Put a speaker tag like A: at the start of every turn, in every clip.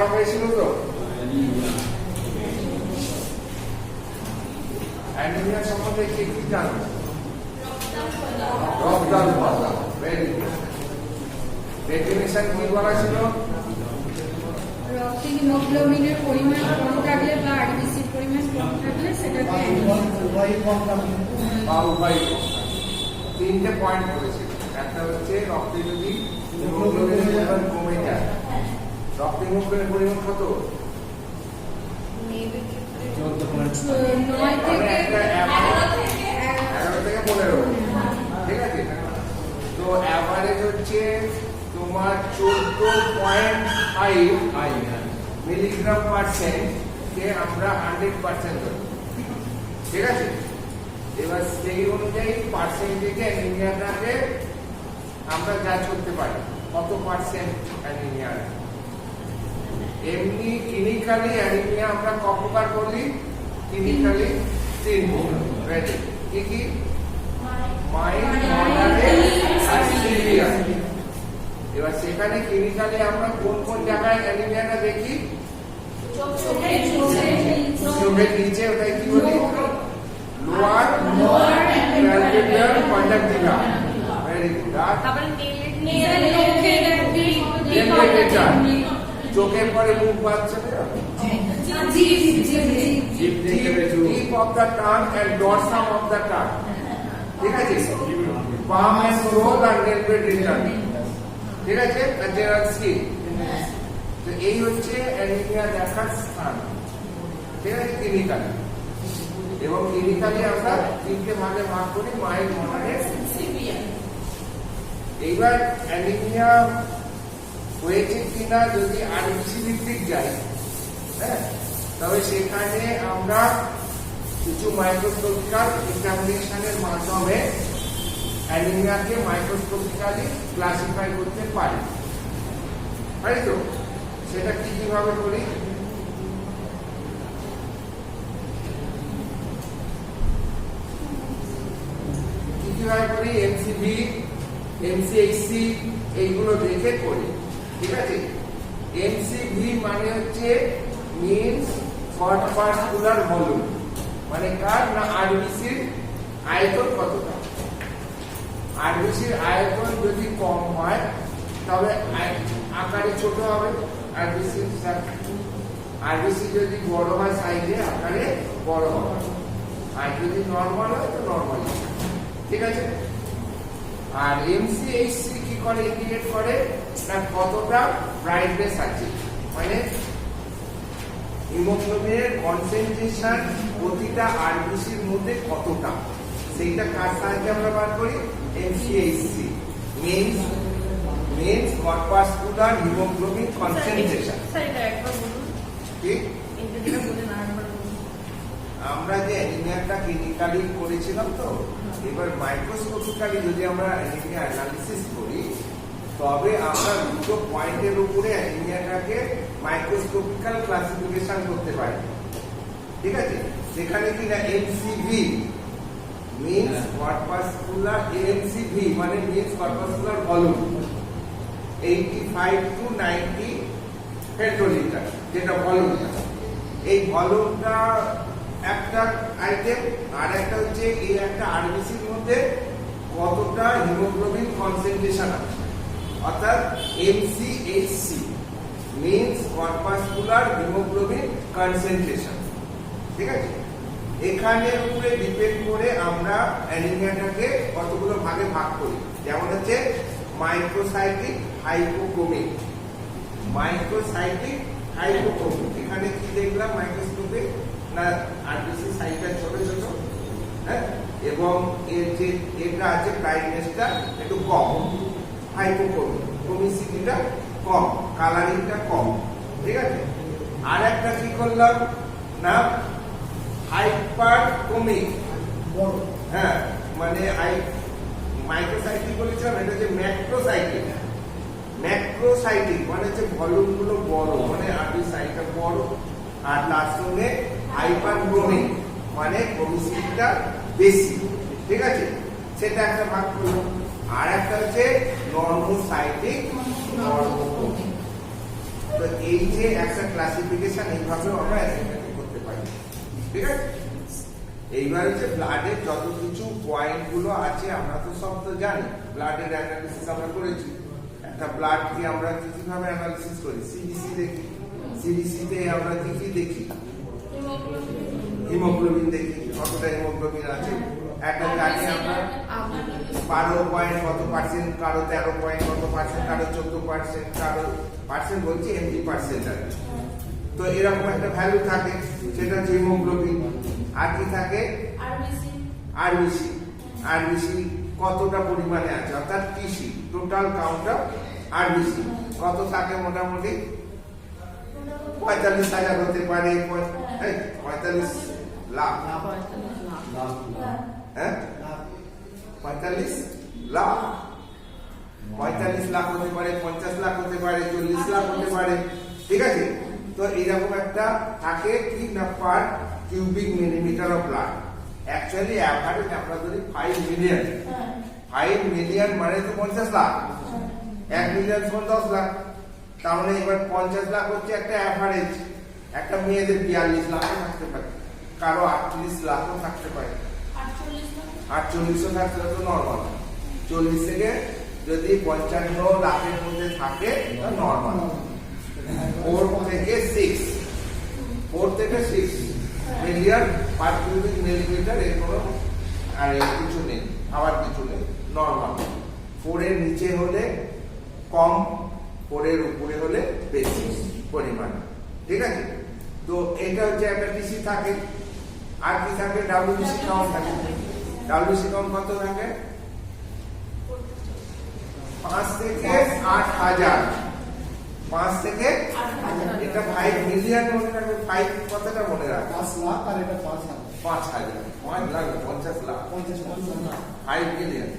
A: পড়া হয়েছিল তো? অ্যানিমিয়া সম্বন্ধে কি কি জানো? রক্তাল্প পাতলা, ভেরি গুড। ডেফিনিশন কি বলা ছিল?
B: রক্তে হিমোগ্লোবিনের পরিমাণ কম থাকলে বা আরবিসির পরিমাণ কম থাকলে সেটাকে অ্যানিমিয়া
A: বা উভয় কম। তিনটে পয়েন্ট বলেছিল। একটা হচ্ছে রক্তে যদি হিমোগ্লোবিনের পরিমাণ কমে যায়, রক্তে হিমোগ্লোবিনের পরিমাণ কত?
B: 9 থেকে
A: 11 থেকে 15, ঠিক আছে? তো অ্যাভারেজ হচ্ছে তোমার 14.5 মিলিগ্রাম পার্সেন্ট কে আমরা 100% ধরি, ঠিক আছে? এবার সেই অনুযায়ী পার্সেন্টেজে অ্যানিমিয়াটাকে আমরা জাজ করতে পারি কত পার্সেন্ট অ্যানিমিয়া। এমনি ক্লিনিক্যালি অ্যানিমিয়া আমরা ক প্রকার বলি? ক্লিনিক্যালি 3 প্রকার। রেডি? কি কি? মাইল্ড, মডারেট আর সিভিয়ার। এবার সেখানে ক্লিনিক্যালি আমরা কোন কোন জায়গায় অ্যানিমিয়াটা দেখি? চোখের নিচে, ওটাই কি বলি? লোয়ার ক্যালভিয়ার কন্ডাক্টিভা। Very good. আর চোখের পরে মুখ বাঁধছে, tip of the tongue and dorsum of the tongue, ঠিক আছে? পাম এন্ড রোল আর নেলপেড রিটার্ন, ঠিক আছে? General skin. তো এই হচ্ছে অ্যানিমিয়া দেখার স্থান, ঠিক আছে? ক্লিনিক্যালি। এবং ক্লিনিক্যালি আমরা তিনটে ভাগে ভাগ করি: মাইল্ড, মডারেট, সিভিয়ার। এইবার অ্যানিমিয়া হয়েছে কিনা যদি আরবিসি ভিত্তিক যাই, হ্যাঁ, তবে সেখানে আমরা কিছু মাইক্রোস্কোপিক্যাল এক্সামিনেশনের মাধ্যমে অ্যানিমিয়াকে মাইক্রোস্কোপিক্যালি ক্লাসিফাই করতে পারি, তাই তো? সেটা কিভাবে করি? কিভাবে করি? এমসিভি, এমসিএইচসি এইগুলো দেখে করি, ঠিক আছে? এমসিভি মানে হচ্ছে মিনস কর্পাসকুলার ভলিউম, মানে কার না আরবিসির আয়তন কতটা। আরবিসির আয়তন যদি কম হয় তবে আকারে ছোট হবে আরবিসির। আরবিসি যদি বড় হয় সাইজে, আকারে বড় হবে। আর যদি নর্মাল হয় তো নর্মাল, ঠিক আছে? আর এমসিএইচসি কি করে? ইন্ডিকেট করে না কতটা ব্রাইটনেস আছে, মানে হিমোগ্লোবিনের কনসেন্ট্রেশন প্রতিটা আরবিসির মধ্যে কতটা, সেইটা কার সাহায্যে আমরা বার করি? এমসিএইচসি, মিনস কর্পাসকুলার হিমোগ্লোবিন কনসেন্ট্রেশন। ঠিক? আমরা যে অ্যানিমিয়াটা ক্লিনিক্যালি করেছিলাম তো, এবার মাইক্রোস্কোপিক্যালি যদি আমরা অ্যানিমিয়া অ্যানালিসিস করি তবে আমরা দুটো পয়েন্টের উপরে অ্যানিমিয়াটাকে মাইক্রোস্কোপিক্যাল ক্লাসিফিকেশন করতে পারি, ঠিক আছে? সেখানে কি না এমসিভি মিনস কর্পাসকুলার, এমসিভি মানে means corpuscular volume 85 to 90 hectolitre, যেটা ভলিউমটা। এই ভলিউমটা একটা আইটেম, আর একটা হচ্ছে এই একটা আরবিসির মধ্যে কতটা হিমোগ্লোবিন কনসেন্ট্রেশন আছে, অর্থাৎ এমসিএইচসি মিনস কর্পাসকুলার হিমোগ্লোবিন কনসেন্ট্রেশন, ঠিক আছে? এখানের উপরে ডিপেন্ড করে আমরা অ্যানিমিয়াটাকে কতগুলো ভাগে ভাগ করি, যেমন হচ্ছে মাইক্রোসাইটিক, হাইপোক্রোমিক। মাইক্রোসাইটিক, হাইপোক্রোমিক, এখানে কি দেখলাম মাইক্রোস্কোপে না আরবিসি সাইজটা ছোট ছোট, হ্যাঁ, এবং এর যে এটা আছে ব্রাইটনেসটা একটু কম, হাইপোক্রোমিক, ক্রোমিসিটিটা কম, কালারিংটা কম, ঠিক আছে? আর একটা কি করলাম না হাইপারক্রোমিক, হ্যাঁ, মানে মাইক্রোসাইটিক বলেছিলাম, এটা হচ্ছে ম্যাক্রোসাইটিক। ম্যাক্রোসাইটিক মানে হচ্ছে ভলিউম গুলো বড়, মানে আরবিসি সাইজটা বড়, আর তার সঙ্গে হাইপারক্রোমিক মানে ক্রোমিসিটিটা বেশি, ঠিক আছে? সেটা একটা ভাগ করলাম। আর একটা হচ্ছে নর্মোসাইটিক, নর্মোক্রোমিক। তো এই যে একটা ক্লাসিফিকেশন এইভাবেও আমরা অ্যাসাইনমেন্ট করতে পারি, ঠিক আছে। এইবার হচ্ছে ব্লাডের যত কিছু পয়েন্ট গুলো আছে আমরা তো সব তো জানি, ব্লাডের অ্যানালিসিস আমরা করেছি। একটা ব্লাডকে আমরা কিভাবে অ্যানালিসিস করি, সিবিসি দেখি, সিবিসি তে আমরা কি দেখি, হিমোগ্লোবিন দেখি, কতটা হিমোগ্লোবিন আছে। একটা জানি আমরা 12 পয়েন্ট কত পার্সেন্ট, কারো 13 পয়েন্ট কত পার্সেন্ট, কারো 14%, কারো পার্সেন্ট বলছি এমডি পার্সেন্ট আছে। তো এরকম একটা ভ্যালু থাকে, সেটা হচ্ছে হিমোগ্লোবিন। আর কি থাকে, আরবিসি, আরবিসি কতটা পরিমাণে আছে, অর্থাৎ TC, total count of RBC কত থাকে, মোটামুটি 45,000 হতে পারে, 45 লাখ, হ্যাঁ 45 লাখ, 45 লাখ হতে পারে, 50 লাখ হতে পারে, 40 লাখ হতে পারে, ঠিক আছে। তো এইরকম একটা থাকে কি না, per cubic millimetre of blood. Actually average আমরা ধরি 5 মিলিয়ন, 5 মিলিয়ন মানে তো 50 লাখ, 1 মিলিয়ন 10 লাখ, তার মানে এবার 50 লাখ হচ্ছে একটা অ্যাভারেজ। একটা মেয়েদের 42 লাখও থাকতে পারে, কারো 38 লাখও থাকতে পারে, 48ও থাকতে তো নর্মাল। 40 থেকে যদি 55 লাখের মধ্যে থাকে তো নর্মাল। 4 থেকে 6 মিলিয়ন পার কিউবিক মিলিমিটার, এর কোনো আর কিছু নেই, আবার কিছু নেই, নর্মাল। 4 এর নিচে হলে কম, 4 এর উপরে হলে বেশি পরিমাণ, ঠিক আছে। তো এটা হচ্ছে একটা টিসি থাকে। আর কি থাকে, ডাব্লিউবিসি কাউন্ট থাকে। ডাব্লিউবিসি কাউন্ট কত থাকে, 5 থেকে 8,000, 5 থেকে 8,000। এটা 5 মিলিয়ন মনে রাখবে, 5 কতটা মনে রাখবে,
C: 5 লাখ, আর এটা 5,000,
A: 5,000, 5 লাখ 50 লাখ,
C: 50 লাখ,
A: 5 মিলিয়ন,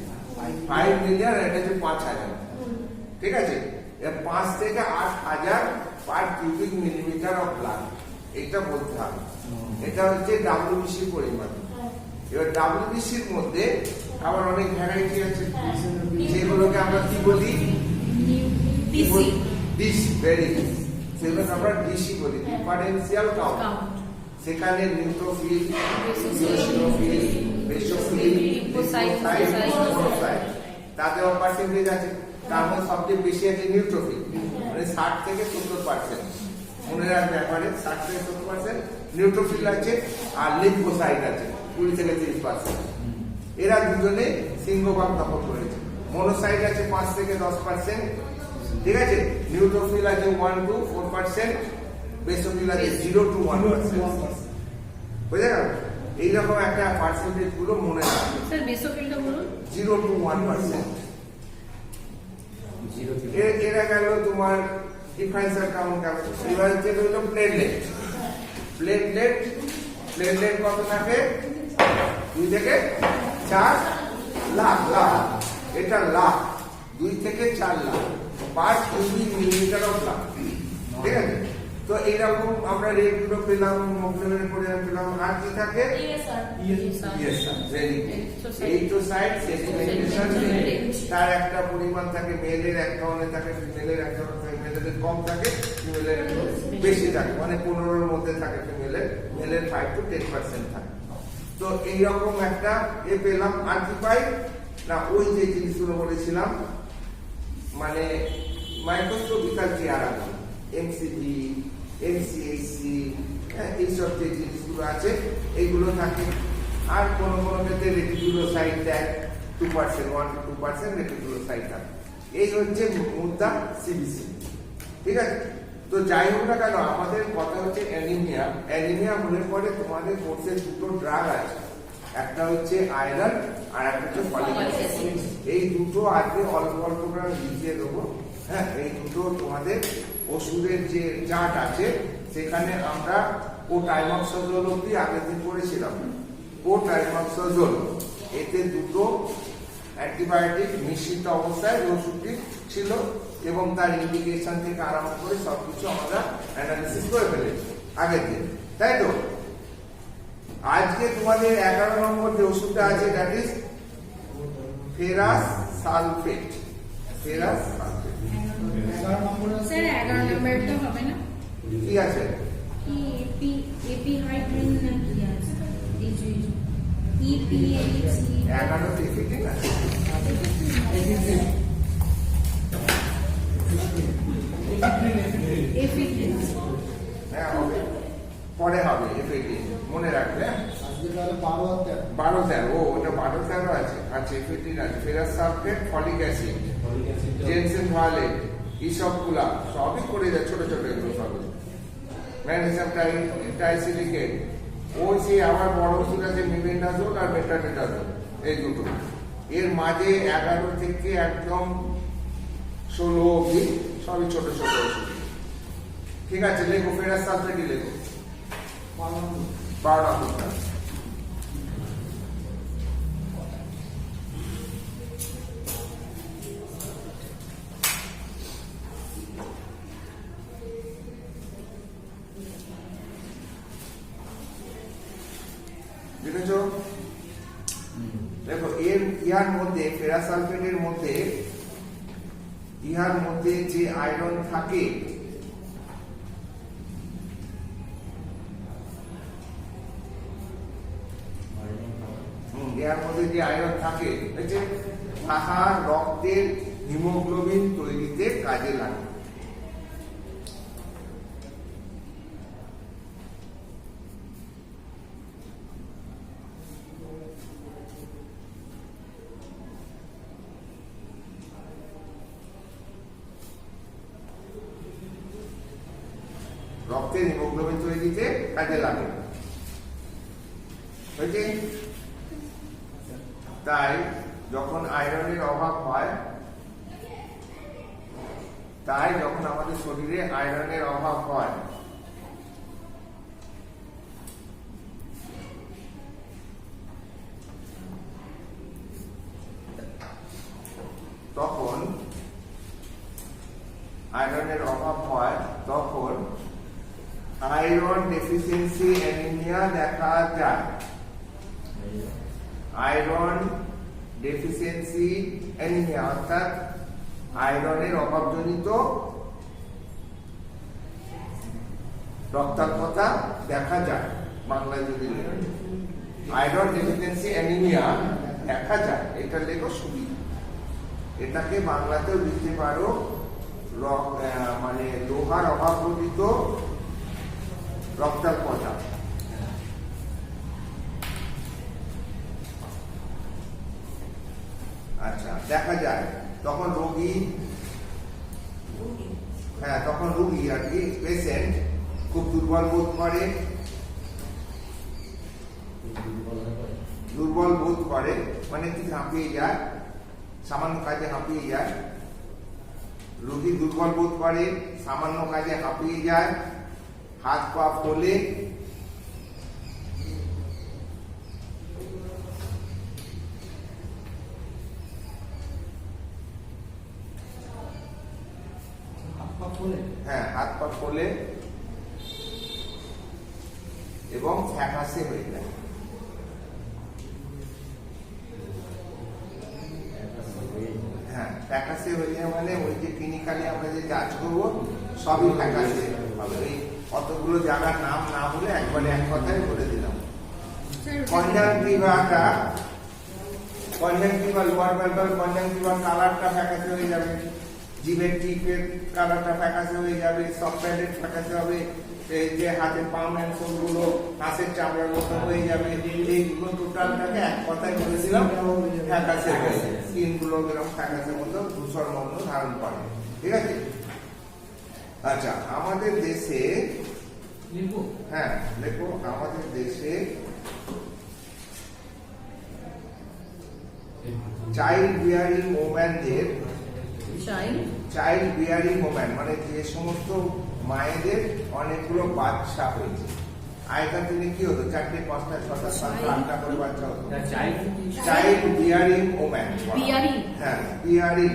A: 5 মিলিয়ন, এটা হচ্ছে 5,000, ঠিক আছে। 5 থেকে 8,000 per cubic millimetre of blood, এটা বলতে হবে। এটা হচ্ছে ডাব্লিউবিসি পরিমাণ। এবার ডাব্লিউবিসির মধ্যে আবার অনেক ভ্যারাইটি আছে, যেগুলোকে আমরা কি বলি, ডিসি, ভেরি সেগুলোকে আমরা ডিসি বলি, ডিফারেন্সিয়াল কাউন্ট। সেখানে neutrophil, eosinophil, basophil, lymphocyte, monocyte, তাতেও পার্সেন্টেজ আছে। তার মধ্যে সবচেয়ে বেশি আছে নিউট্রোফিল, মানে 60 থেকে 70%, মনে রাখবে এবারে 60 থেকে 70% নিউট্রোফিল আছে। আর লিম্ফোসাইট আছে 20 থেকে 30%। এরা দুজনে সিংহভাগ দখল করেছে। মনোসাইট আছে 5 থেকে 10%, ঠিক আছে। নিউট্রোফিল আছে 1 to 4%, বেসোফিল আছে 0 to 1%। বুঝে গেল? এইরকম একটা পার্সেন্টেজ গুলো মনে রাখবে।
B: স্যার বেসোফিলটা বলুন।
A: 0 to 1%। এরা গেল তোমার ডিফারেন্সিয়াল কাউন্ট গেল। এবার হচ্ছে হলো প্লেটলেট। প্লেটলেট কত থাকে, 2 থেকে 4 লাখ, এটা লাখ, 2 থেকে 4 lakh per cubic millimetre of blood, ঠিক আছে। তো এইরকম আমরা রেট গুলো পেলাম, হিমোগ্লোবিনের পরিমাণ পেলাম। আর কি থাকে, এরিথ্রোসাইট, সেডিমেন্টেশন, তার একটা পরিমাণ থাকে, মেলের এক ধরনের থাকে, ফিমেলের এক ধরনের থাকে, মেলের কম থাকে, ফিমেলের বেশি থাকে, মানে 15-এর মধ্যে থাকে ফিমেলের, মেলের 5 to 10% থাকে। তো এইরকম একটা পেলাম। আর কি পাই না, ওই যে জিনিসগুলো বলেছিলাম, মানে মাইক্রোস্কোপিক্যাল চেহারা, এমসিভি, এমসিএইচসি, এইসব যে জিনিসগুলো আছে এইগুলো থাকে। আর কোনো ক্ষেত্রে রেটিকুলোসাইট দেয় 2%, 1 to 2% রেটিকুলোসাইট থাকে। এই হচ্ছে মুদ্রা সিবিসি, ঠিক আছে। তো যাই হোক না কেন, আমাদের কথা হচ্ছে অ্যানিমিয়া হলে পরে তোমাদের কোর্সে 2টো ড্রাগ আছে, একটা হচ্ছে আয়রন আর একটা হচ্ছে ফলিক অ্যাসিড। এই দুটো আজকে অল্প অল্প করে লিখিয়ে দেবো, হ্যাঁ। এই দুটো তোমাদের ওষুধের যে চার্ট আছে সেখানে আমরা কোটাইমক্সাজোল অব্দি আগের দিন পড়েছিলাম। কোটাইমক্সাজোল, এতে দুটো অ্যান্টিবায়োটিক মিশ্রিত অবস্থায় ওষুধটি ছিল এবং তার ইন্ডিকেশন থেকে আরম্ভ করে সবকিছু আমরা অ্যানালিসিস করে ফেলেছি আগের দিন, তাই তো। আজকে তোমাদের 11 নম্বর যে ওষুধটা আছে, that is ferrous sulphate. Ferrous sulphate
C: 11 নম্বরে
B: স্যার 11 নাম্বারটা হবে না?
A: কি আছে?
B: কি এপি হাইড্রিন না কি আছে? EPH
A: 11 তে না
B: এফিড্রিন।
A: হ্যাঁ হবে, পরে হবে এফএটি মনে রাখবে। হ্যাঁ?
C: আজকে তাহলে 12 আর 13
A: 12-13 ও ওটা 12-13 আছে। আচ্ছা এফএটিন আছে, ferrous sulphate, folic acid, gentian violet, ইসবগুলা সবই করে যায়, ছোট ছোট এগুলো সবই। ম্যাগনেসিয়াম ট্রাইসিলিকেট, ওই যে আবার বড় ওষুধ আছে মেবেন্ডাজোল আর মেটাবেন্ডাজোল, এই দুটো। এর মাঝে 11 থেকে একদম 16 অবধি সবই ছোট ছোট ওষুধ। ঠিক আছে, লেখো ফেরাস সালফেটই লেখো 12 নম্বরটা। বুঝেছো? দেখো ইহার মধ্যে ফেরাস সালফেটের মধ্যে ইহার মধ্যে যে আয়রন থাকে ইহার মধ্যে যে আয়রন থাকে হচ্ছে তাহা রক্তের হিমোগ্লোবিন তৈরিতে কাজে লাগে। রক্তের হিমোগ্লোবিন তৈরিতে কাজে লাগে। হয়েছে? তাই যখন আয়রনের অভাব হয়, তাই যখন আমাদের শরীরে আয়রনের অভাব হয় তখন আয়রন ডেফিসিয়েন্সি অ্যানিমিয়া দেখা যায়। আয়রন ডেফিসিয়েন্সি অ্যানিমিয়া অর্থাৎ আয়রনের অভাবজনিত রক্তাল্পতা দেখা যায়। বাংলায় যদি আয়রন ডেফিসিয়েন্সি অ্যানিমিয়া দেখা যায়, এটা লেখো সুবিধা। এটাকে বাংলাতেও লিখতে পারো মানে লোহার অভাবজনিত রক্তাল্পতা। আচ্ছা, দেখা যায় তখন রোগী আর কি পেশেন্ট খুব দুর্বল বোধ করে, মানে কি হাঁপিয়ে যায়, সামান্য কাজে হাঁপিয়ে যায়। রোগী দুর্বল বোধ করে, সামান্য কাজে হাঁপিয়ে যায়, হাত পা ফোলে, হাত পা ফোলে এবং ফ্যাকাশে হয়ে যায়। ফ্যাকাশে হয়ে যায় মানে ওই যে ক্লিনিক্যালি আমরা যে জাজ করবো সবই ফ্যাকাশে হবে। এই কতগুলো জায়গার নাম না বলে একবারে এক কথায় বলে দিলাম। কনজাংটিভা লোয়ার ভালভাল কনজাংটিভা কালারটা ফ্যাকাশে হয়ে যাবে, জিভের টিপের কালারটা ফ্যাকাশে হয়ে যাবে, সফটওয়্যারের ফ্যাকাশে হবে, এই যে হাতের পাম এন্ড গুলো হাঁসের চামড়ার মতো হয়ে যাবে। এইগুলো টোটালটাকে এক কথায় বলেছিলাম ফ্যাকাশে হয়ে যাবে। স্কিন গুলো এরকম ফ্যাকাশের মতো ধূসর বর্ণ ধারণ করে। ঠিক আছে? আচ্ছা, আমাদের দেশে দেখো আমাদের দেশে চাইল্ড বিয়ারিং ওম্যান মানে যে সমস্ত মায়েদের অনেকগুলো বাচ্চা হয়েছে। আগেকার দিনে কি হতো, 4টে 5টা 6টা 7টা 8টা করে বাচ্চা হতো। Child bearing woman, bearing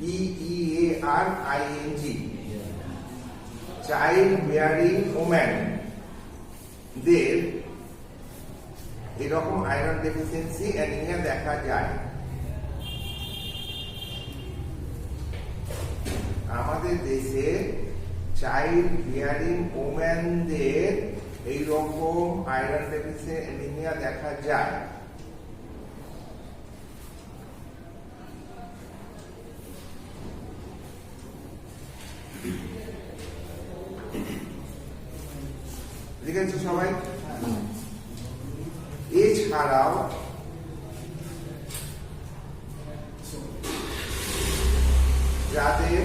A: BEARING, child bearing woman দের এরকম আয়রন ডেফিসিয়েন্সি অ্যানিমিয়া দেখা যায়। আমাদের দেশে চাইল্ড বিয়ারিং ওম্যানদের এইরকম আয়রন ডেফিসিয়েন্সি অ্যানিমিয়া দেখা যায়। লিখেছো সবাই? এছাড়াও যাদের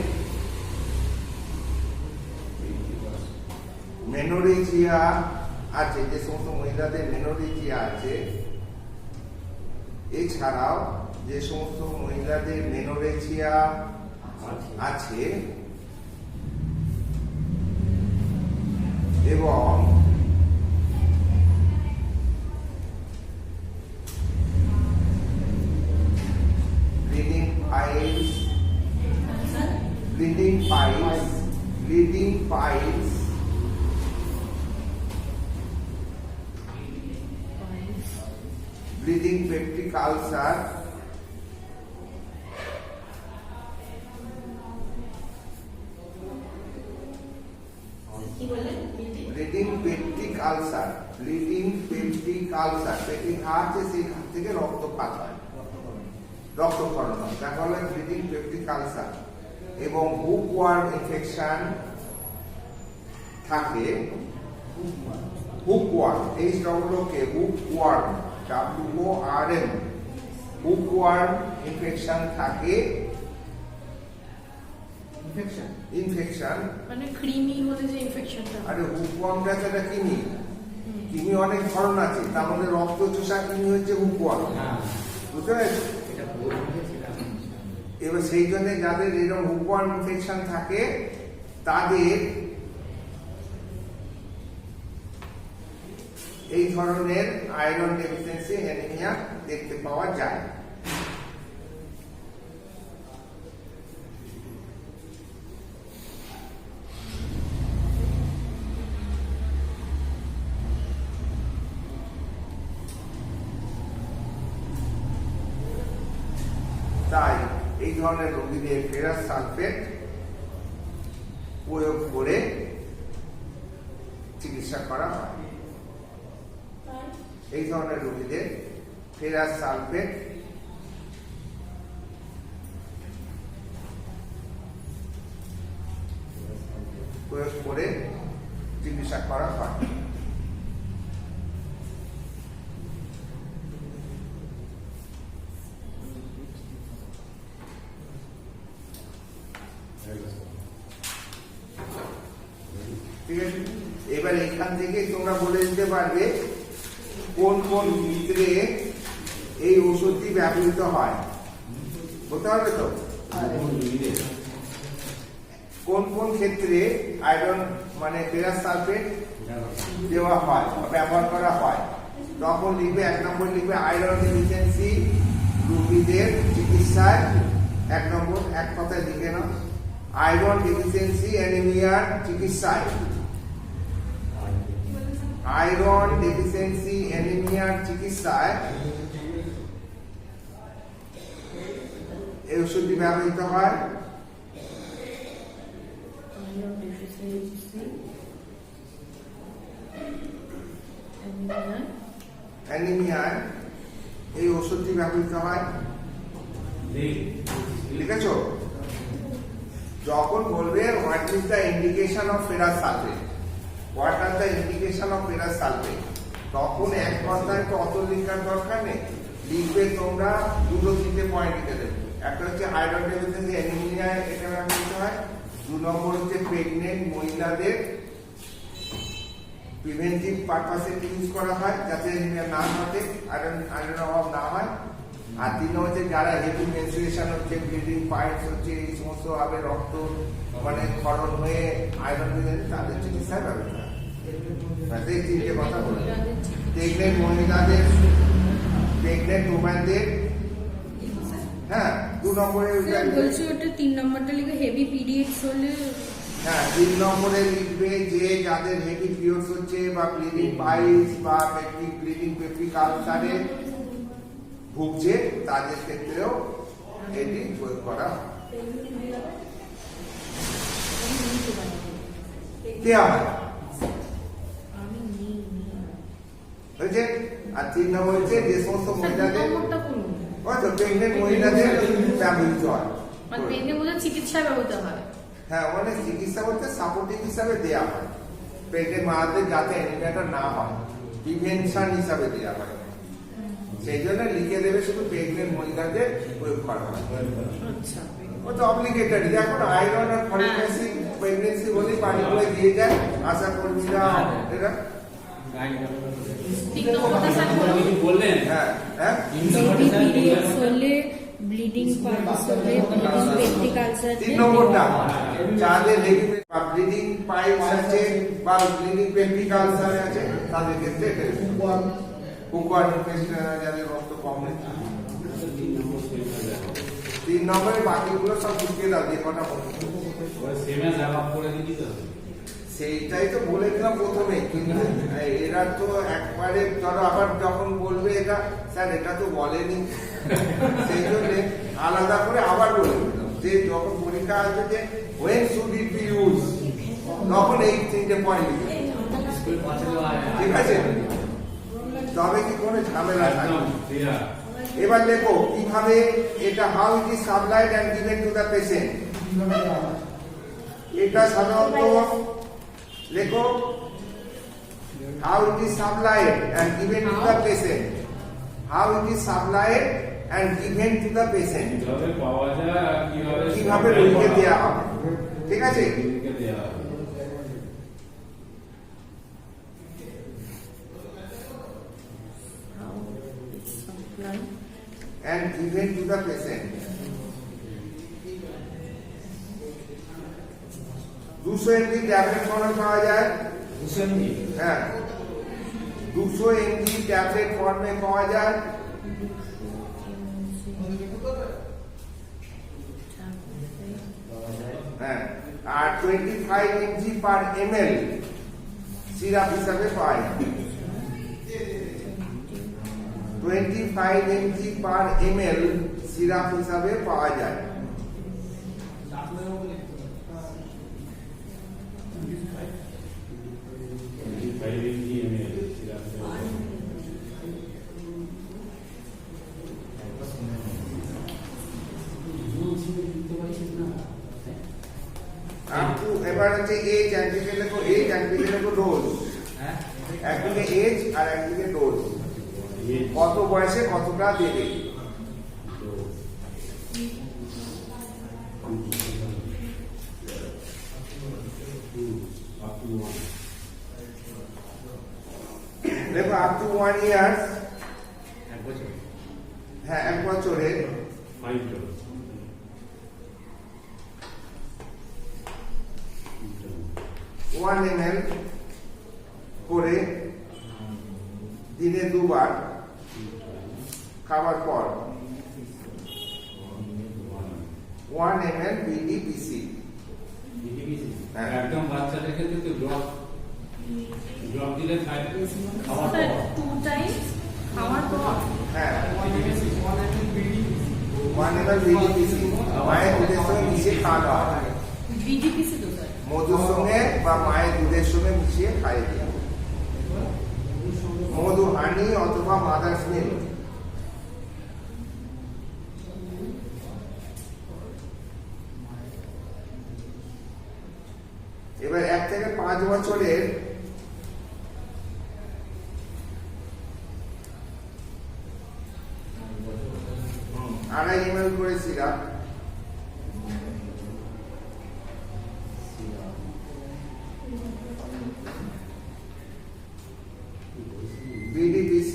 A: মেনোরেজিয়া আছে, যে সমস্ত মহিলাদের মেনোরেজিয়া আছে, এছাড়াও যে সমস্ত মহিলাদের মেনোরেজিয়া আছে এবং bleeding pipes bleeding peptic ulcer, bleeding peptic ulcer, পেটিক আছে, সেখান থেকে রক্তপাত হয়, রক্তক্ষরণ হয়, তাকে বলে ব্লিডিং পেপটিক আলসার। এবং হুকওয়ার্ম ইনফেকশন থাকে, হুকওয়ার্ম WORM হুকওয়ার্ম ইনফেকশন থাকে, ইনফেকশন
B: মানে কৃমি হলে যে ইনফেকশনটা।
A: আরে হুকওয়ার্মটা সেটা কৃমি, কৃমি অনেক ধরন আছে, তার মধ্যে রক্ত চোষা কৃমি হচ্ছে হুকওয়ার্ম, বুঝতে পেরেছো? এবার সেই জন্য যাদের এরকম হুকওয়ার্ম ইনফেকশন থাকে তাদের এই ধরনের আয়রন ডেফিসিয়েন্সি অ্যানিমিয়া দেখতে পাওয়া যায়। তাই এই ধরনের রোগীদের ফেরাস সালফেট প্রয়োগ করে চিকিৎসা করা হয়। এই ধরনের রোগীদের ফেরাস সালফেট প্রয়োগ করে চিকিৎসা করা হয়। ঠিক আছে, এবার এখান থেকে তোমরা বলে দিতে পারবে কোন কোন ক্ষেত্রে এই ওষুধটি ব্যবহৃত হয়, বলতে পারবে তো? কোন কোন ক্ষেত্রে আয়রন মানে ফেরাস সালফেট দেওয়া হয় বা ব্যবহার করা হয়, তখন লিখবে, 1 নম্বর লিখবে আয়রন ডেফিসিয়েন্সি রোগীদের চিকিৎসায়, 1 নম্বর, এক কথায় লিখে নাও, আয়রন ডেফিসিয়েন্সি অ্যানিমিয়ার চিকিৎসায়, আয়রন ডেফিসিয়েন্সি অ্যানিমিয়ার চিকিৎসায় এই ওষুধটি ব্যবহৃত হয়। অ্যানিমিয়ায় এই ওষুধটি ব্যবহৃত হয়, লিখেছো? যখন বলবে what is the indication of ferrous sulphate, what are the indication of ferrous sulphate, তখন এক কথায় তো অত লেখার দরকার নেই, লিখবে তোমরা 2-3টে পয়েন্ট লিখে দেবে। একটা হচ্ছে আয়রন ডেফিসিয়েন্সি অ্যানিমিয়ায় এটা ব্যবহৃত হয়, 2 নম্বর হচ্ছে প্রেগনেন্ট মহিলাদের প্রিভেন্টিভ পারপাসে ইউজ করা হয় যাতে অ্যানিমিয়া না ঘটে, আয়রন অভাব না হয়, আর 3 হচ্ছে যারা হেভি মেনস্ট্রুয়েশন হচ্ছে, ব্লিডিং পাইপস হচ্ছে, এই সমস্ত ভাবে রক্ত মানে ক্ষরণ হয়ে আয়রন ডেফিসিয়েন্সি তাদের চিকিৎসায় ব্যবহৃত হয়। এই 3টে কথা বলে, প্রেগনেন্ট মহিলাদের, প্রেগনেন্ট ওম্যানদের, হ্যাঁ 2 নম্বরে
B: বলছি ওটা 3 নম্বরটা লিখে হেভি পিরিয়ডস হলে,
A: হ্যাঁ 3 নম্বরে লিখবে যে যাদের হেভি পিরিয়ডস হচ্ছে বা ব্লিডিং পাইলস বা ব্লিডিং পেপটিক আলসারে ভুগছে তাদের ক্ষেত্রেও এটি প্রয়োগ করা হয়। দেওয়া হয়
B: আমি নিই
A: হয়েছে। আর 3 নম্বর হচ্ছে যে সমস্ত মহিলাদের
B: নম্বরটা করুন
A: হয়তো প্রেগনেন্ট মহিলাদের ব্যবহৃত হয়।
B: মানে প্রেগনেন্ট বলে চিকিৎসা ব্যবহৃত হয়।
A: হ্যাঁ, মানে চিকিৎসা বলতে সাপোর্টিভ হিসাবে দেওয়া হয় প্রেগনেন্ট মাদের যাতে অ্যানিমিয়াটা না হয়, প্রিভেনশন হিসাবে দেওয়া হয়। সেই জন্য লিখে দেবে শুধু প্রেগনেন্ট মহিলাদের প্রয়োগ করা হয়।
B: আচ্ছা
A: ও তো অব্লিগেটরি। এখন আয়রন আর ফলিক অ্যাসিড প্রেগনেন্সি বলেই বাড়ি করে দিয়ে যায় আশা কর্মীরা এরা।
B: 3 নম্বরটা স্যার
D: বললেন
A: হ্যাঁ হ্যাঁ
B: পিরিয়ডস হলে ব্লিডিং পাইলস হলে ব্লিডিং পেপটিক আলসার
A: 3 নম্বরটা যাদের ব্লিডিং পাইলস আছে বা ব্লিডিং পেপটিক আলসার আছে তাদের ক্ষেত্রে কুকুয়ার ইনফেকশন যাদের রক্ত কম নেই। 3 নম্বরে বাকিগুলো সব ঢুকিয়ে দাও যে কটা
D: সেমে জবাব করে দিবি তো।
A: সেইটাই তো বলেছিলাম প্রথমে, কিন্তু এরা তো একবারে ধরো আবার যখন বলবে এটা স্যার এটা তো বলেনি, সেই জন্য আলাদা করে আবার বলে দিলাম যে যখন পরীক্ষা আসবে যে when should it be used, তখন এই 3টে পয়েন্ট লিখে ঠিক আছে, তবে কি কোনো ঝামেলা থাকবে। এবার দেখো কিভাবে এটা how it is supplied and given to the patient. এটা সাধারণত লেখো how it is supplied and given to the patient, how it is supplied and given to the patient,
D: কিভাবে পাওয়া যায় আর
A: কিভাবে রোগীকে দেওয়া হবে। ঠিক আছে,
D: রোগীকে দেওয়া হবে।
A: and given to the patient। 200 mg tablet ফর্মে পাওয়া যায়। হ্যাঁ, 200 mg ট্যাবলেট ফর্মে পাওয়া যায়। হ্যাঁ, আর 25 mg per ml সিরাপ হিসাবে পাওয়া যায়। 25 mg per ml সিরাপ হিসাবে পাওয়া যায়। এবার হচ্ছে এজ, একদিকে লেখো এজ, একদিকে লেখো ডোজ। একদিকে এজ আর একদিকে ডোজ, কত বয়সে কতটা দেবে। দেখো আপ টু 1 ইয়ার, হ্যাঁ 1 বছরে 1 ml করে দিনে 2 বার খাবার পর 1 ml BDPC।
D: একদম বাচ্চাদের ক্ষেত্রে তো ড্রপ দিলে খাওয়ার পর
B: 2 টাইমস খাওয়ার পর।
A: হ্যাঁ 1 ml BDPC মায়ের দুধের সঙ্গে মিশিয়ে খাওয়া হয়।
B: বিডিপিসি তো স্যার
A: মধুর সঙ্গে বা মায়ের দুধের সঙ্গে মিশিয়ে খাইয়ে দিই। মধু, হানি অথবা মাদার্স মিল্ক। এবার 1 থেকে 5 বছরের আড়াই ml করে সিরাপ, BDPC।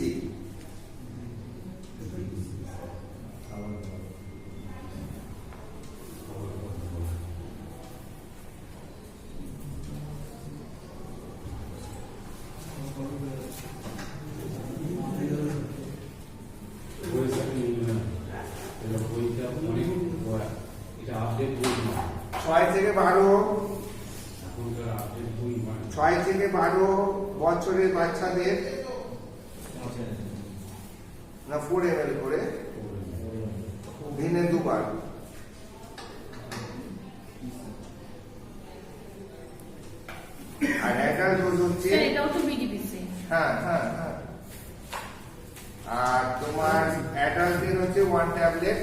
D: এটা আপডেট বই না,
A: 6 থেকে 12
D: এখনকার আপডেট বই না।
A: 6 থেকে 12 বছরের বাচ্চাদের না 4 ml করে দিনে 2 বার। হ্যাঁ হ্যাঁ হ্যাঁ। আর তোমার অ্যাডাল্টের হচ্ছে 1 ট্যাবলেট,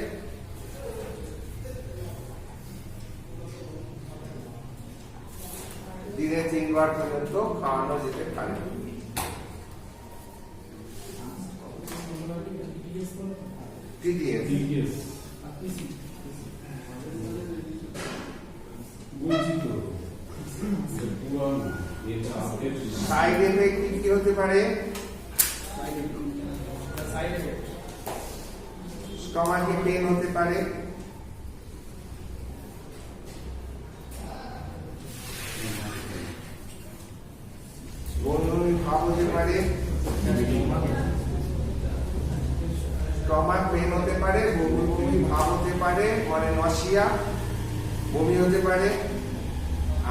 A: দিনে 3 বার পর্যন্ত খাওয়ানো যেতে পারে। TDS
D: TDS বলছি তো পুরানো এটা আপডেট
A: সাইড এফেক্ট কি হতে পারে? স্টমাকে পেন হতে পারে, বমি ভাব হতে পারে, স্টমাক পেন হতে পারে, বমি ভাব হতে পারে, মানে নসিয়া, বমি হতে পারে,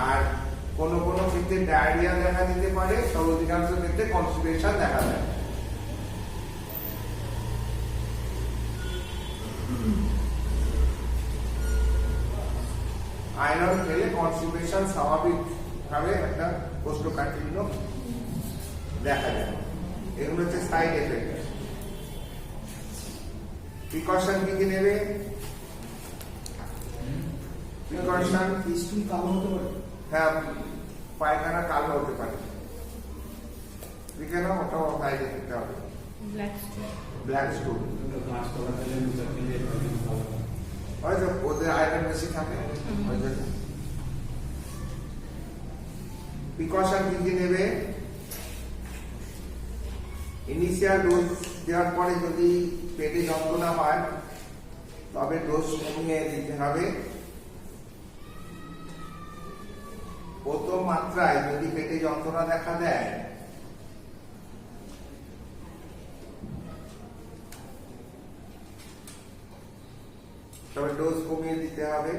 A: আর কোন কোন ক্ষেত্রে ডায়রিয়া দেখা দিতে পারে, সব অধিকাংশ ক্ষেত্রে কনস্টিপেশন দেখা যায়। আয়রন খেলে কনস্টিপেশন স্বাভাবিকভাবে একটা কোষ্ঠকাঠিন্য দেখা যায়। এগুলো হচ্ছে সাইড এফেক্ট। প্রিকশন কি কি নেবে? প্রিকশন
C: স্টুল কালো হতে পারে।
A: হ্যাঁ, পায়খানা কালো হতে পারে, ঠিক আছে না? ওটাও সাইড এফেক্ট হবে। ব্ল্যাক স্টুল
D: কাজ করা তাহলে মুখে খেলে ভালো হয়।
A: হয়তো ওদের আয়রন বেশি থাকে। প্রিকশন কি কি নেবে? ইনিশিয়াল ডোজ দেওয়ার পরে যদি পেটে যন্ত্রণা হয় তবে ডোজ কমিয়ে দিতে হবে। প্রথম মাত্রায় যদি পেটে যন্ত্রণা দেখা দেয় তবে ডোজ কমিয়ে দিতে হবে।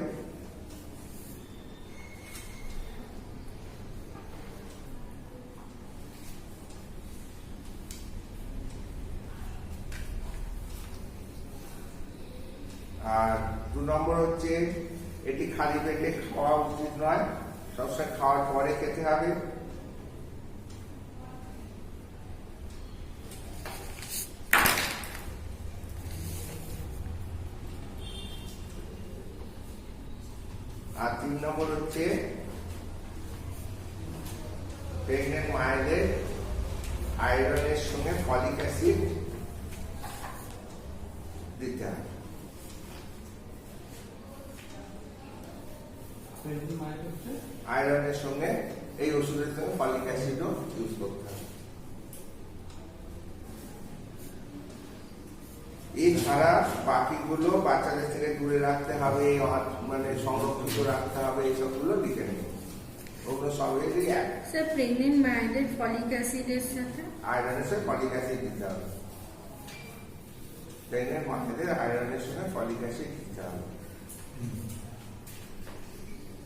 A: আর 2 নম্বর হচ্ছে এটি খালি পেটে খাওয়া উচিত নয়, সবসময় খাওয়ার পরে খেতে হবে। আর 3 নম্বর হচ্ছে প্রেগনেন্ট মায়েদের আয়রনের সঙ্গে ফলিক অ্যাসিড দিতে হবে। আয়রনের সঙ্গে এই ওষুধের সঙ্গে ফলিক অ্যাসিডও ইউজ করতে হবে। এছাড়া বাকিগুলো বাচ্চাদের থেকে দূরে রাখতে হবে, মানে সংরক্ষিত রাখতে হবে, এইসবগুলো লিখে নেব। ওগুলো সবই এক।
B: স্যার প্রেগনেন্ট মায়েদের ফলিক অ্যাসিডের সাথে
A: আয়রনের সঙ্গে ফলিক অ্যাসিড দিতে হবে। প্রেগনেন্ট মায়েদের আয়রনের সঙ্গে ফলিক অ্যাসিড দিতে হবে।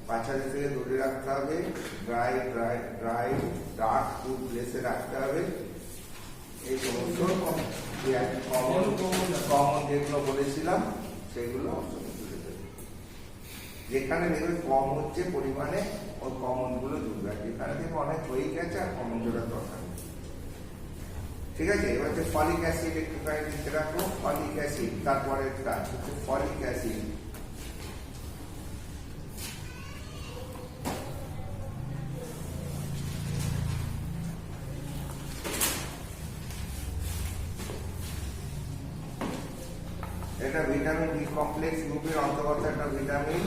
A: বাচ্চাদের থেকে দূরে রাখতে হবে, ড্রাই ডার্ক ফুড প্লেসে রাখতে হবে। এই সমস্ত কমন যেগুলো বলেছিলাম সেগুলো যেখানে দেখবে কম হচ্ছে পরিমাণে ওই কমন গুলো জুড়বে, যেখানে দেখবে অনেক হয়ে গেছে আর কমন জোড়ার দরকার নেই। ঠিক আছে, এবার হচ্ছে ফলিক অ্যাসিড একটু লিখে রাখো। ফলিক অ্যাসিড, তারপরে কাজ হচ্ছে ফলিক অ্যাসিড। এটা ভিটামিন বি কমপ্লেক্স গ্রুপের অন্তর্গত একটা ভিটামিন।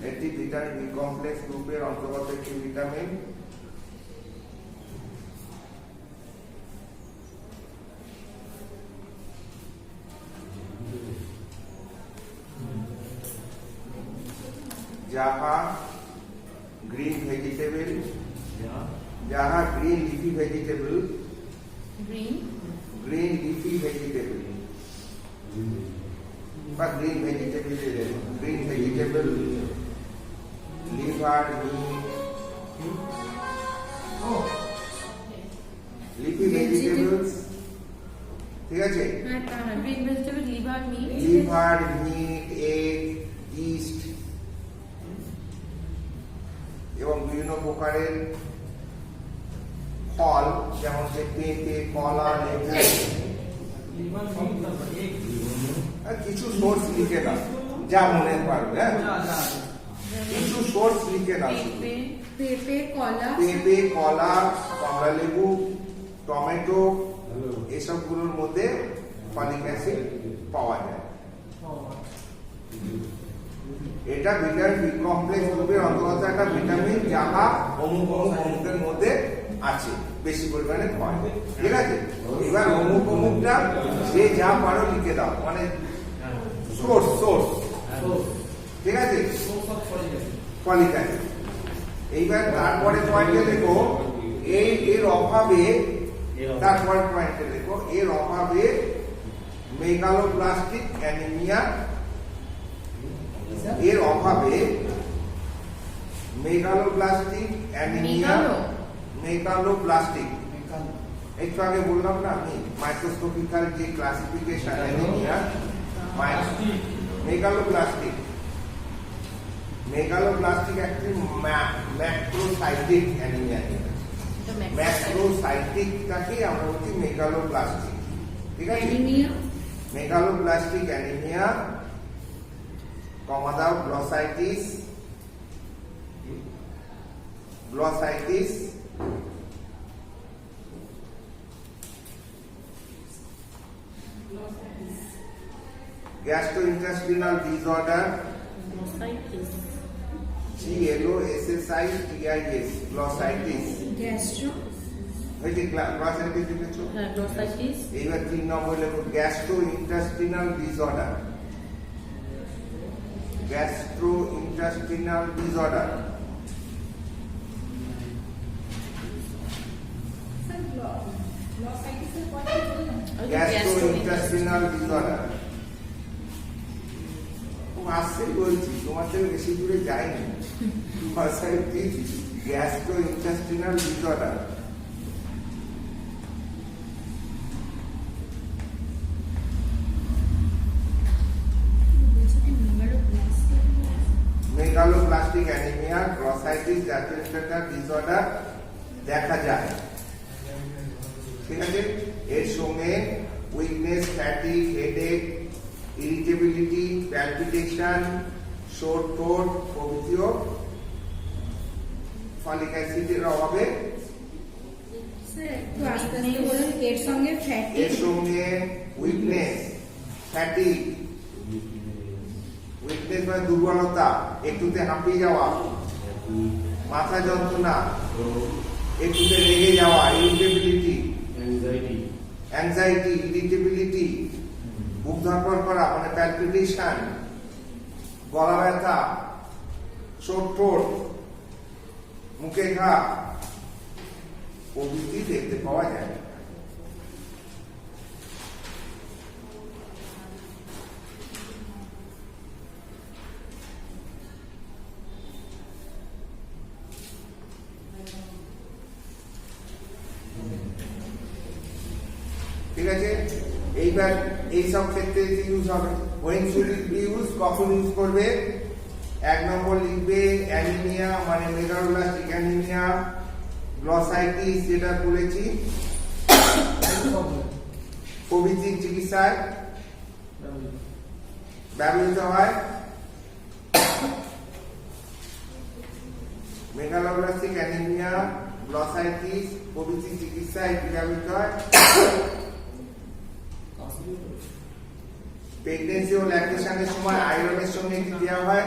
A: এটি ভিটামিন বি কমপ্লেক্স গ্রুপের অন্তর্গত একটি ভিটামিন। যাহা গ্রিন ভেজিটেবল, যাহা green leafy vegetable, green leafy vegetable বা green vegetable, green vegetable, liver, leafy vegetables, ঠিক আছে?
B: Green vegetable, liver, meat,
A: liver, meat, egg, yeast, প্রকারের ফল, যেমন যে পেঁপে, কলা, লেবু, আর কিছু সোর্স লিখে দাও যা মনে পারবে। হ্যাঁ, কিছু সোর্স লিখে দাও।
B: পেঁপে, কলা,
A: পেঁপে, কলা, কমলা লেবু, টমেটো, এসবগুলোর মধ্যে ফলিক অ্যাসিড পাওয়া যায়। এটা ভিটামিন বি কমপ্লেক্স গ্রুপের অন্তর্গত একটা ভিটামিন, যাহা অমুক অমুক অমুকের মধ্যে আছে, বেশি পরিমাণে পাওয়া যায়। ঠিক আছে, এবার অমুক অমুকটা যে যা পারো লিখে দাও, মানে সোর্স সোর্স। ঠিক আছে, ফলিক অ্যাসিড। এইবার তারপরে পয়েন্টে দেখো, এর অভাবে, তারপরে পয়েন্টে দেখো, এর অভাবে মেগালোপ্লাস্টিক অ্যানিমিয়া, এর অভাবে মেগালোপ্লাস্টিক অ্যানিমিয়া, মেগালোপ্লাস্টিক, একটু আগে বললাম না আমি, মাইক্রোস্কোপিক্যাল যে ক্লাসিফিকেশন অ্যানিমিয়া, মেগালোপ্লাস্টিক, মেগালোপ্লাস্টিক একটি ম্যাক্রোসাইটিক অ্যানিমিয়া। ম্যাক্রোসাইটিকটাকে আমরা বলছি মেগালোপ্লাস্টিক। ঠিক আছে, মেগালোপ্লাস্টিক অ্যানিমিয়া, কমা দাও, glossitis, glossitis, gastrointestinal disorder, GLOSSITIS, glossitis, glossitis লিখেছো? এইবার 3 নম্বর লেখো, gastrointestinal disorder, gastrointestinal disorder, gastrointestinal disorder. আসছে বলছি, তোমার থেকে বেশি দূরে যায়নি। Gastrointestinal disorder, megaloblastic anaemia, glossitis, gastrointestinal disorder দেখা যায়। ঠিক আছে, এর সঙ্গে weakness, fatigue, headache, irritability, palpitation, sore throat প্রভৃতিও ফলিক অ্যাসিডের অভাবে।
B: এর সঙ্গে
A: এর সঙ্গে উইকনেস, ফ্যাটিগ, উইকনেস মানে দুর্বলতা, একটুতে হাঁপিয়ে যাওয়া, মাথা যন্ত্রণা, একটুতে রেগে যাওয়া, ইরিটেবিলিটি, অ্যাংজাইটি, ইরিটেবিলিটি, বুক ধড়ফড় করা মানে প্যালপিটেশন, গলা ব্যথা, শোর থ্রোট, মুখে ঘা প্রভৃতি দেখতে পাওয়া যায়। ঠিক আছে, এইবার এইসব ক্ষেত্রে ইউজ হবে। when should it be used, কখন ইউজ করবে? 1 নম্বর লিখবে অ্যানিমিয়া মানে মেগালোপ্লাস্টিক অ্যানিমিয়া, গ্লসাইটিস যেটা বলেছি প্রভৃতির চিকিৎসায় ব্যবহৃত হয়। মেগালোপ্লাস্টিক অ্যানিমিয়া, গ্লসাইটিস প্রভৃতির চিকিৎসায় ব্যবহৃত হয়। প্রেগন্যান্সি ও ল্যাকটেশনের সময় আয়রনের সঙ্গে কি দেওয়া হয়?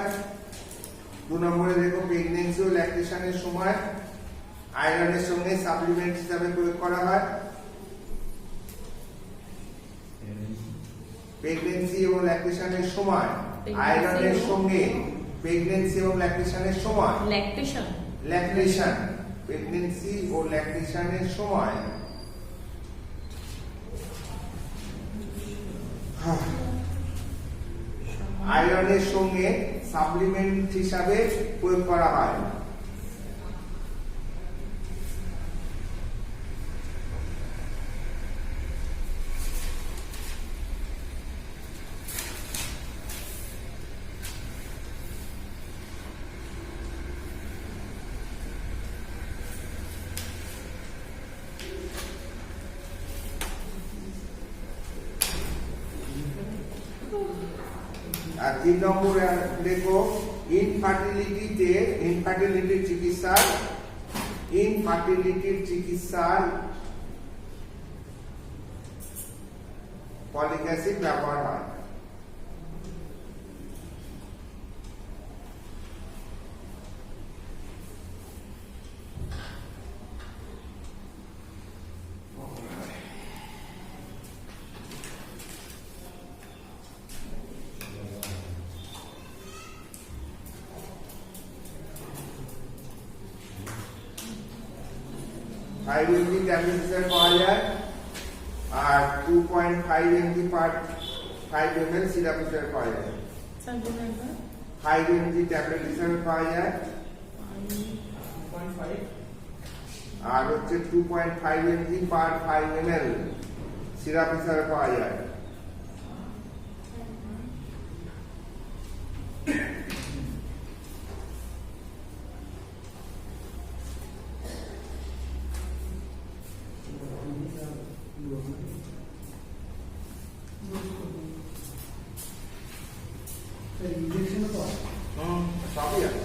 A: 2 নম্বরে দেখো, প্রেগন্যান্সি ও ল্যাকটেশনের সময় আয়রনের সঙ্গে সাপ্লিমেন্ট হিসাবে প্রয়োগ করা হয়। প্রেগন্যান্সি এবং ল্যাকটেশনের সময় আয়রনের সঙ্গে, প্রেগন্যান্সি এবং ল্যাকটেশনের সময়, ল্যাকটেশন, প্রেগন্যান্সি ও ল্যাকটেশনের সময় আয়রনের সঙ্গে সাপ্লিমেন্ট হিসাবে প্রয়োগ করা হয়। আর 3 নম্বর লেখো ইনফার্টিলিটির চিকিৎসায় ফলিক অ্যাসিড ব্যবহার হয়। फाइव mg टैबलेट হিসেবে পাওয়া যায় আর 2.5 mg পার 5 ml সিরাপ হিসেবে পাওয়া যায়। 5 mg ট্যাবলেট হিসেবে পাওয়া যায় আর হচ্ছে 2.5 mg পার 5 ml সিরাপ হিসেবে পাওয়া যায়।
C: ইঞ্জেকশন তো
A: সবই আছে।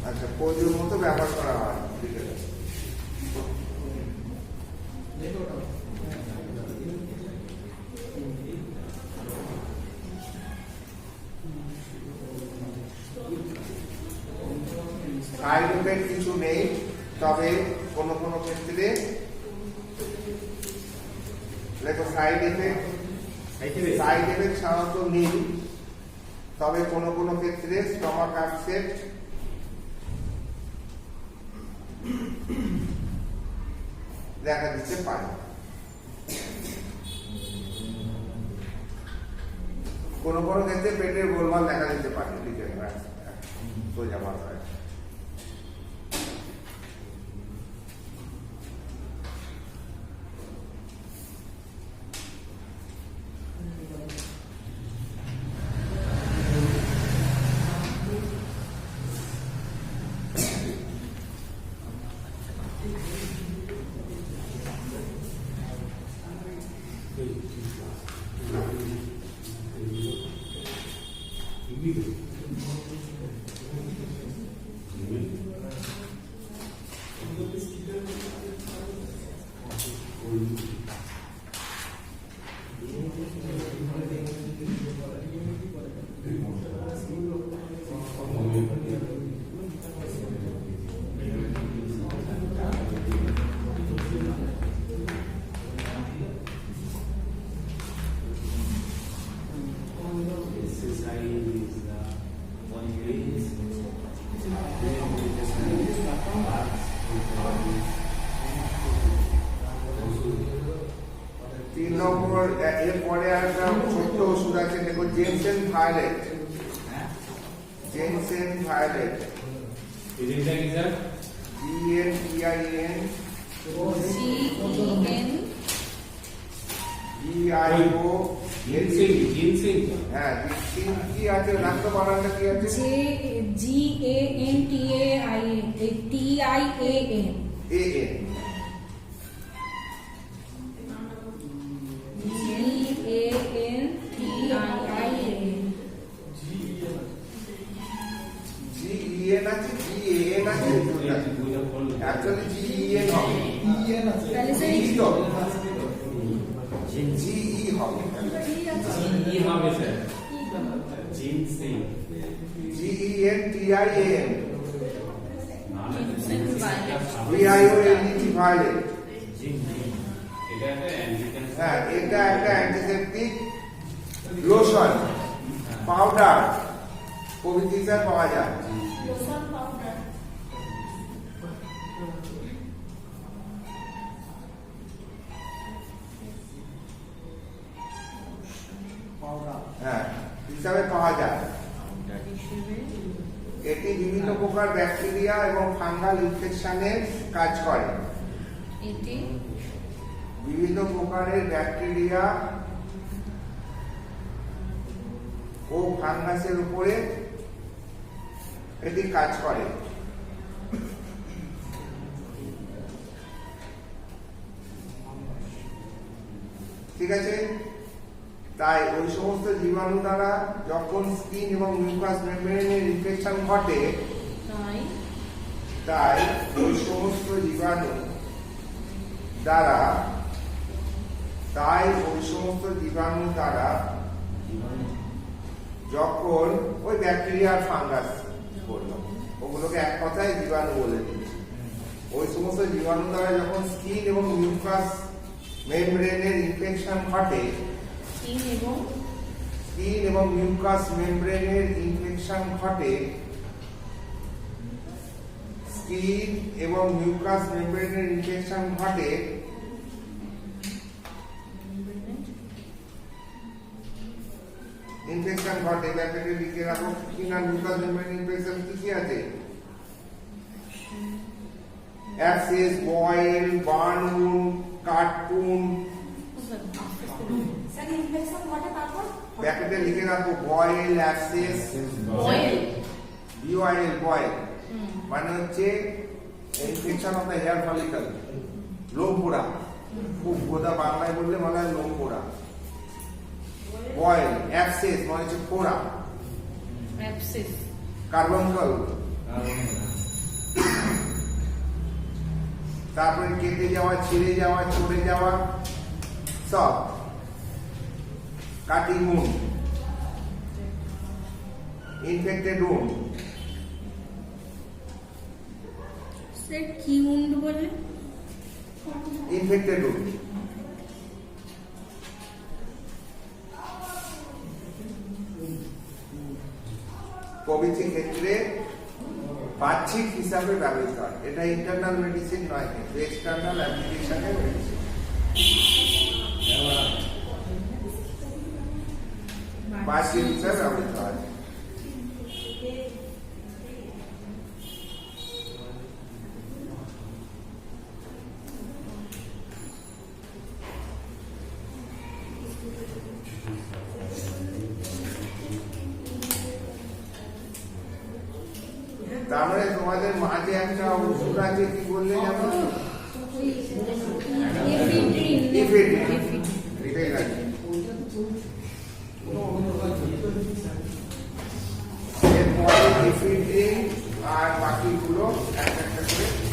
A: আচ্ছা প্রয়োজন মতো ব্যবহার করা হয়। ঠিক আছে সাইড এফেক্ট কিছু নেই, তবে কোনো কোনো ক্ষেত্রে দেখো সাইড এফেক্ট সাধারণত নেই, তবে কোনো কোনো ক্ষেত্রে স্টমাক আপসেট দেখা দিতে পারে। কোনো কোনো ক্ষেত্রে পেটের গোলমাল দেখা দিতে পারে। ঠিক আছে সোজা মাথায়। এরপরে একটা ছোট্ট ওষুধ আছে, দেখো জেনসেন ভায়োলেট। হ্যাঁ কি আছে রাখতে বানানটা কি আছে? GANTAIAN violet। হ্যাঁ এটা একটা অ্যান্টিসেপটিক লোশন পাউডার প্রভৃতি হিসাবে পাওয়া যায়। হ্যাঁ হিসাবে পাওয়া যায়। এটি বিভিন্ন প্রকার ব্যাকটেরিয়া এবং ফাঙ্গাল ইনফেকশনের কাজ করে। বিভিন্ন প্রকারের ব্যাকটেরিয়া ও ফাঙ্গাসের উপরে এটি কাজ করে। ঠিক আছে? তাই ওই সমস্ত জীবাণু দ্বারা যখন স্কিন এবং মিউকাস মেমব্রেনের ইনফেকশন ঘটে, তাই ওই সমস্ত জীবাণু দ্বারা যখন ওই ব্যাকটেরিয়া আর ফাঙ্গাস বললো, ওগুলোকে এক কথায় জীবাণু বলে দিচ্ছে, ওই সমস্ত জীবাণু দ্বারা যখন স্কিন এবং মিউকাস মেমব্রেনের ইনফেকশন ঘটে, স্কিন এবং মিউকাস মেমব্রেনের ইনফেকশন ঘটে, স্কিন এবং মিউকাস মেমব্রেনের ইনফেকশন ঘটে, ব্যাকটেরিয়া লিখে রাখো। স্কিন আর মিউকাস মেমব্রেন ইনফেকশন কি আছে? Abscess, boil, burn wound, cut wound. Bacteria লিখে রাখো, বয়েল, অ্যাবসেস, বিওআইএল, বয়েল মানে হচ্ছে infection of the hair follicle, লোম পোড়া। খুব গোদা বাংলায় বললে বলা হয় লোম পোড়া। বয়েল, অ্যাবসেস মানে হচ্ছে ফোড়া, কার্বনকল, তারপরে কেটে যাওয়া, ছিঁড়ে যাওয়া, চড়ে যাওয়া, সব কাটিং উন্ড, ইনফেক্টেড উন্ড।
B: কি উন্ড বলে?
A: Infected wound. প্রভৃতি ক্ষেত্রে বাহ্যিক হিসাবে ব্যবহৃত হয়। এটা ইন্টারনাল মেডিসিন নয়, কিন্তু এক্সটার্নাল অ্যাপ্লিকেশনের মেডিসিন। বাহ্যিক হিসাবে ব্যবহৃত হয়। তার মানে তোমাদের মাঝে একটা ওষুধ আছে, কি বললে জানো? এটাই আছে। এরপরে এফিড্রিন আর বাকিগুলো একটা একটা করে